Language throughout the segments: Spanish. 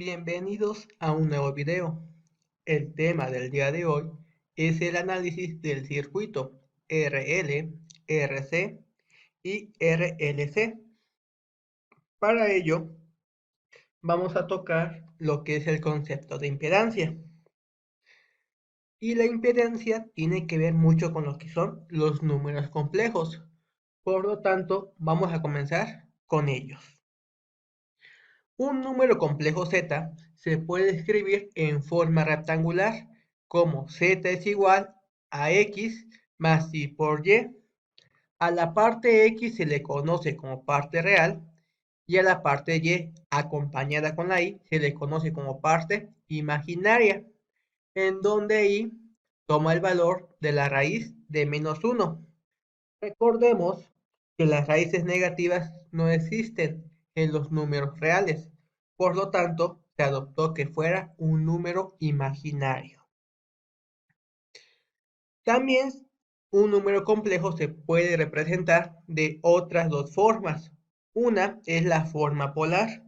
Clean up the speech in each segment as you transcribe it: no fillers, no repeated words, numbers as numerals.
Bienvenidos a un nuevo video. El tema del día de hoy es el análisis del circuito RL, RC y RLC. Para ello, vamos a tocar lo que es el concepto de impedancia. Y la impedancia tiene que ver mucho con lo que son los números complejos. Por lo tanto, vamos a comenzar con ellos. Un número complejo z se puede escribir en forma rectangular como z es igual a x más y por y. A la parte x se le conoce como parte real y a la parte y acompañada con la y se le conoce como parte imaginaria, en donde y toma el valor de la raíz de -1. Recordemos que las raíces negativas no existen en los números reales, por lo tanto, se adoptó que fuera un número imaginario. También un número complejo se puede representar de otras dos formas. Una es la forma polar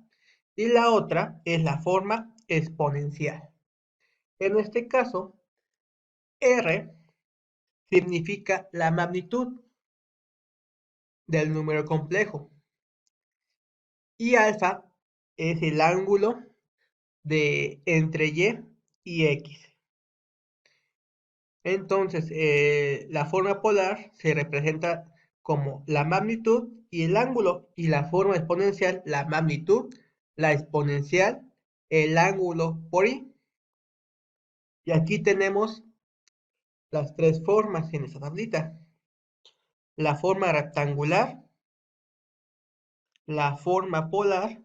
y la otra es la forma exponencial. En este caso, R significa la magnitud del número complejo y alfa es el ángulo de entre y x. Entonces, la forma polar se representa como la magnitud y el ángulo, y la forma exponencial, la magnitud, la exponencial, el ángulo por y. Y aquí tenemos las tres formas en esta tablita. La forma rectangular, la forma polar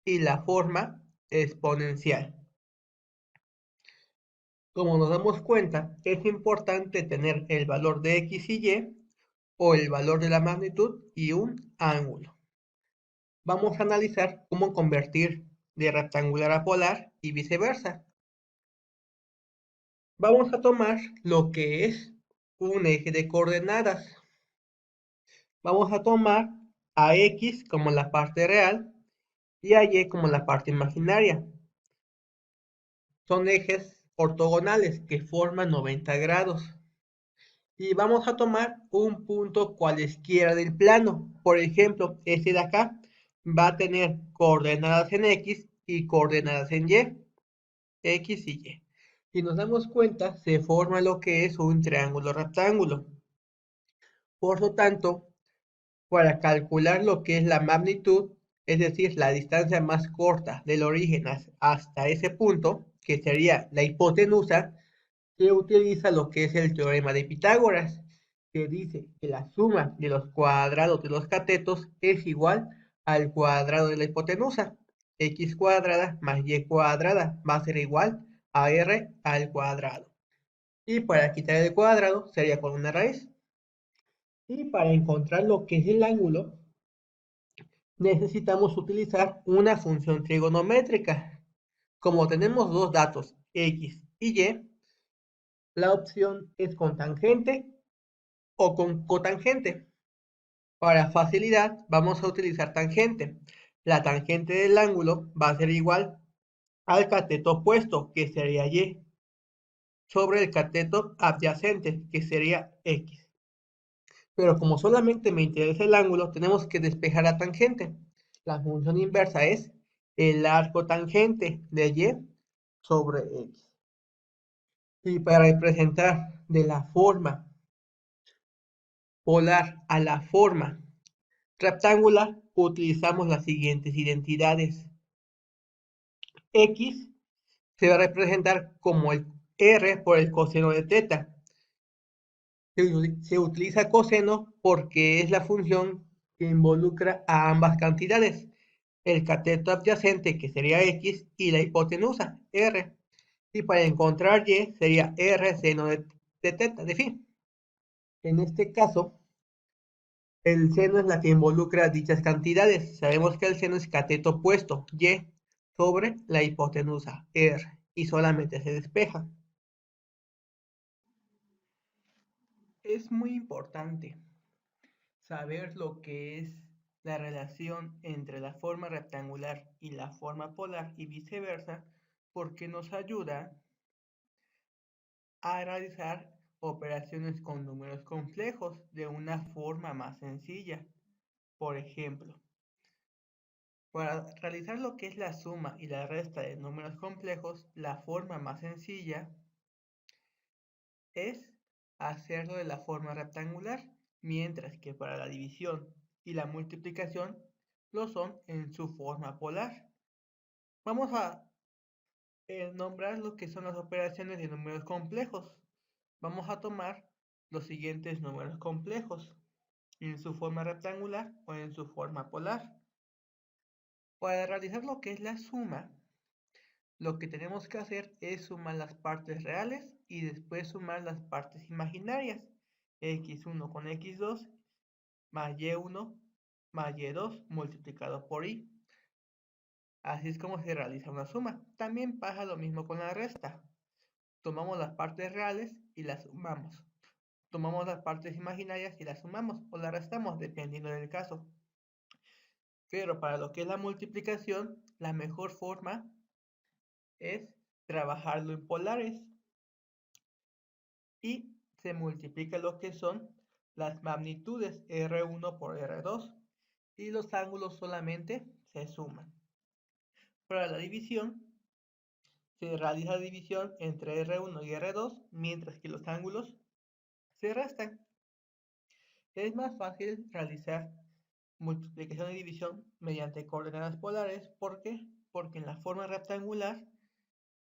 y la forma exponencial. Como nos damos cuenta, es importante tener el valor de x y y o el valor de la magnitud y un ángulo. Vamos a analizar cómo convertir de rectangular a polar y viceversa. Vamos a tomar lo que es un eje de coordenadas. Vamos a tomar a x como la parte real y a y como la parte imaginaria. Son ejes ortogonales que forman 90 grados. Y vamos a tomar un punto cualesquiera del plano. Por ejemplo, este de acá va a tener coordenadas en x y coordenadas en y, x y y. Si nos damos cuenta, se forma lo que es un triángulo rectángulo. Por lo tanto, para calcular lo que es la magnitud, es decir, la distancia más corta del origen hasta ese punto, que sería la hipotenusa, se utiliza lo que es el teorema de Pitágoras, que dice que la suma de los cuadrados de los catetos es igual al cuadrado de la hipotenusa. X cuadrada más y cuadrada va a ser igual a r al cuadrado. Y para quitar el cuadrado sería con una raíz. Y para encontrar lo que es el ángulo, necesitamos utilizar una función trigonométrica. Como tenemos dos datos, x y y, la opción es con tangente o con cotangente. Para facilidad vamos a utilizar tangente. La tangente del ángulo va a ser igual al cateto opuesto, que sería y, sobre el cateto adyacente, que sería x. Pero como solamente me interesa el ángulo, tenemos que despejar la tangente. La función inversa es el arco tangente de y sobre x. Y para representar de la forma polar a la forma rectangular, utilizamos las siguientes identidades. X se va a representar como el R por el coseno de teta. Se utiliza coseno porque es la función que involucra a ambas cantidades, el cateto adyacente, que sería X, y la hipotenusa, R. Y para encontrar Y sería R seno de teta, de phi. En este caso, el seno es la que involucra dichas cantidades. Sabemos que el seno es cateto opuesto, Y, sobre la hipotenusa, R, y solamente se despeja. Es muy importante saber lo que es la relación entre la forma rectangular y la forma polar y viceversa, porque nos ayuda a realizar operaciones con números complejos de una forma más sencilla. Por ejemplo, para realizar lo que es la suma y la resta de números complejos, la forma más sencilla es hacerlo de la forma rectangular, mientras que para la división y la multiplicación lo son en su forma polar. Vamos a nombrar lo que son las operaciones de números complejos. Vamos a tomar los siguientes números complejos, en su forma rectangular o en su forma polar. Para realizar lo que es la suma, lo que tenemos que hacer es sumar las partes reales y después sumar las partes imaginarias. X1 con X2 más Y1 más Y2 multiplicado por Y. Así es como se realiza una suma. También pasa lo mismo con la resta. Tomamos las partes reales y las sumamos. Tomamos las partes imaginarias y las sumamos o las restamos dependiendo del caso. Pero para lo que es la multiplicación, la mejor forma es trabajarlo en polares. Y se multiplica lo que son las magnitudes R1 por R2 y los ángulos solamente se suman. Para la división, se realiza división entre R1 y R2, mientras que los ángulos se restan. Es más fácil realizar multiplicación y división mediante coordenadas polares. ¿Por qué? Porque en la forma rectangular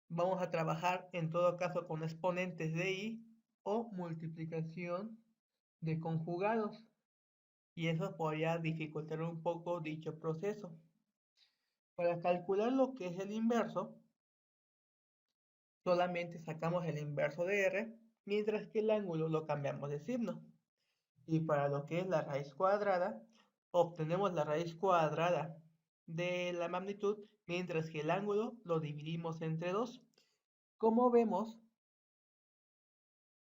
vamos a trabajar en todo caso con exponentes de y o multiplicación de conjugados, y eso podría dificultar un poco dicho proceso. Para calcular lo que es el inverso, solamente sacamos el inverso de r, mientras que el ángulo lo cambiamos de signo. Y para lo que es la raíz cuadrada, obtenemos la raíz cuadrada de la magnitud, mientras que el ángulo lo dividimos entre 2. Como vemos,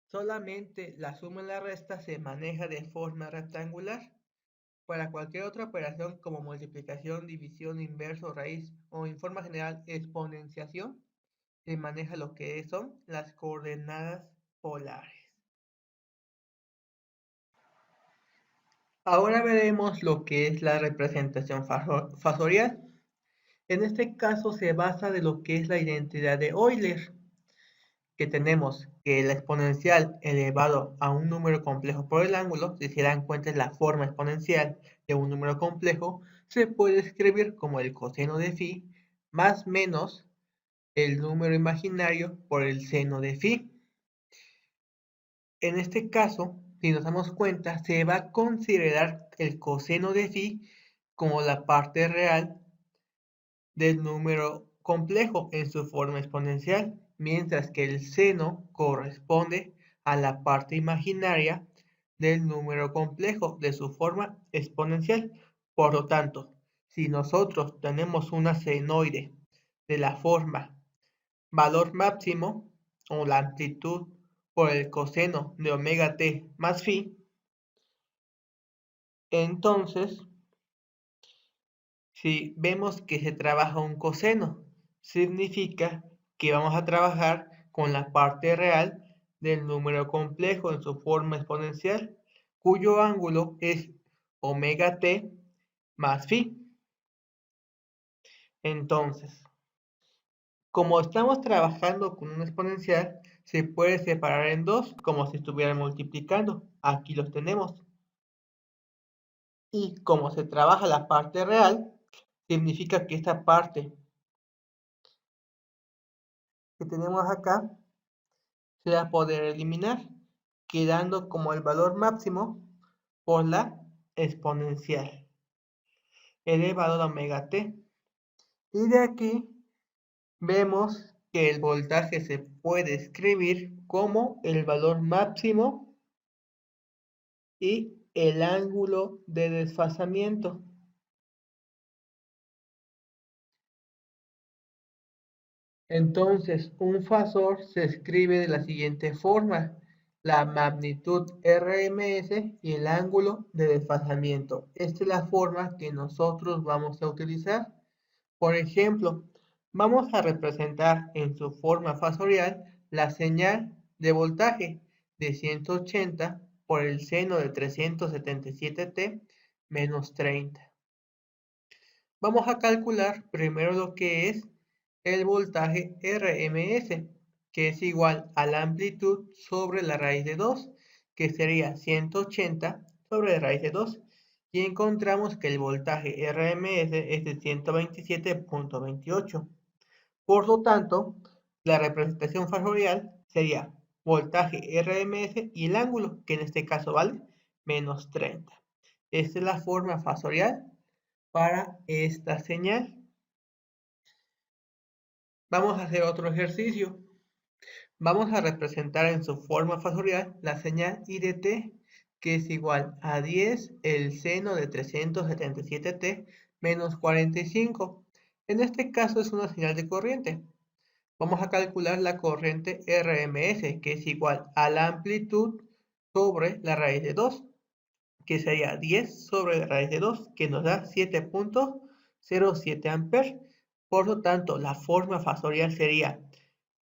solamente la suma y la resta se maneja de forma rectangular. Para cualquier otra operación como multiplicación, división, inverso, raíz o en forma general exponenciación, se maneja lo que son las coordenadas polares. Ahora veremos lo que es la representación fasorial. En este caso se basa de lo que es la identidad de Euler, que tenemos que la exponencial elevado a un número complejo por el ángulo, si se dan cuenta es la forma exponencial de un número complejo, se puede escribir como el coseno de phi más menos el número imaginario por el seno de phi. En este caso, si nos damos cuenta, se va a considerar el coseno de phi como la parte real del número complejo en su forma exponencial, mientras que el seno corresponde a la parte imaginaria del número complejo de su forma exponencial. Por lo tanto, si nosotros tenemos una senoide de la forma valor máximo o la amplitud por el coseno de omega t más phi, entonces si vemos que se trabaja un coseno, significa que vamos a trabajar con la parte real del número complejo en su forma exponencial, cuyo ángulo es omega t más phi. Entonces, como estamos trabajando con un exponencial, se puede separar en dos, como si estuvieran multiplicando. Aquí los tenemos. Y como se trabaja la parte real, significa que esta parte que tenemos acá se va a poder eliminar, quedando como el valor máximo por la exponencial elevado a omega t. Y de aquí vemos que el voltaje se puede escribir como el valor máximo y el ángulo de desfasamiento. Entonces, un fasor se escribe de la siguiente forma. la magnitud RMS y el ángulo de desfasamiento. Esta es la forma que nosotros vamos a utilizar. Por ejemplo, vamos a representar en su forma fasorial la señal de voltaje de 180 por el seno de 377t menos 30. Vamos a calcular primero lo que es el voltaje RMS, que es igual a la amplitud sobre la raíz de 2, que sería 180 sobre la raíz de 2. Y encontramos que el voltaje RMS es de 127.28. Por lo tanto, la representación fasorial sería voltaje RMS y el ángulo, que en este caso vale menos 30. Esta es la forma fasorial para esta señal. Vamos a hacer otro ejercicio. Vamos a representar en su forma fasorial la señal I de t, que es igual a 10 el seno de 377t menos 45. En este caso es una señal de corriente. Vamos a calcular la corriente RMS, que es igual a la amplitud sobre la raíz de 2, que sería 10 sobre la raíz de 2, que nos da 7.07 amperes. Por lo tanto, la forma fasorial sería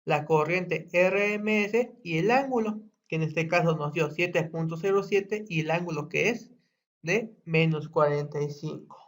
la corriente RMS y el ángulo, que en este caso nos dio 7.07 y el ángulo que es de menos 45.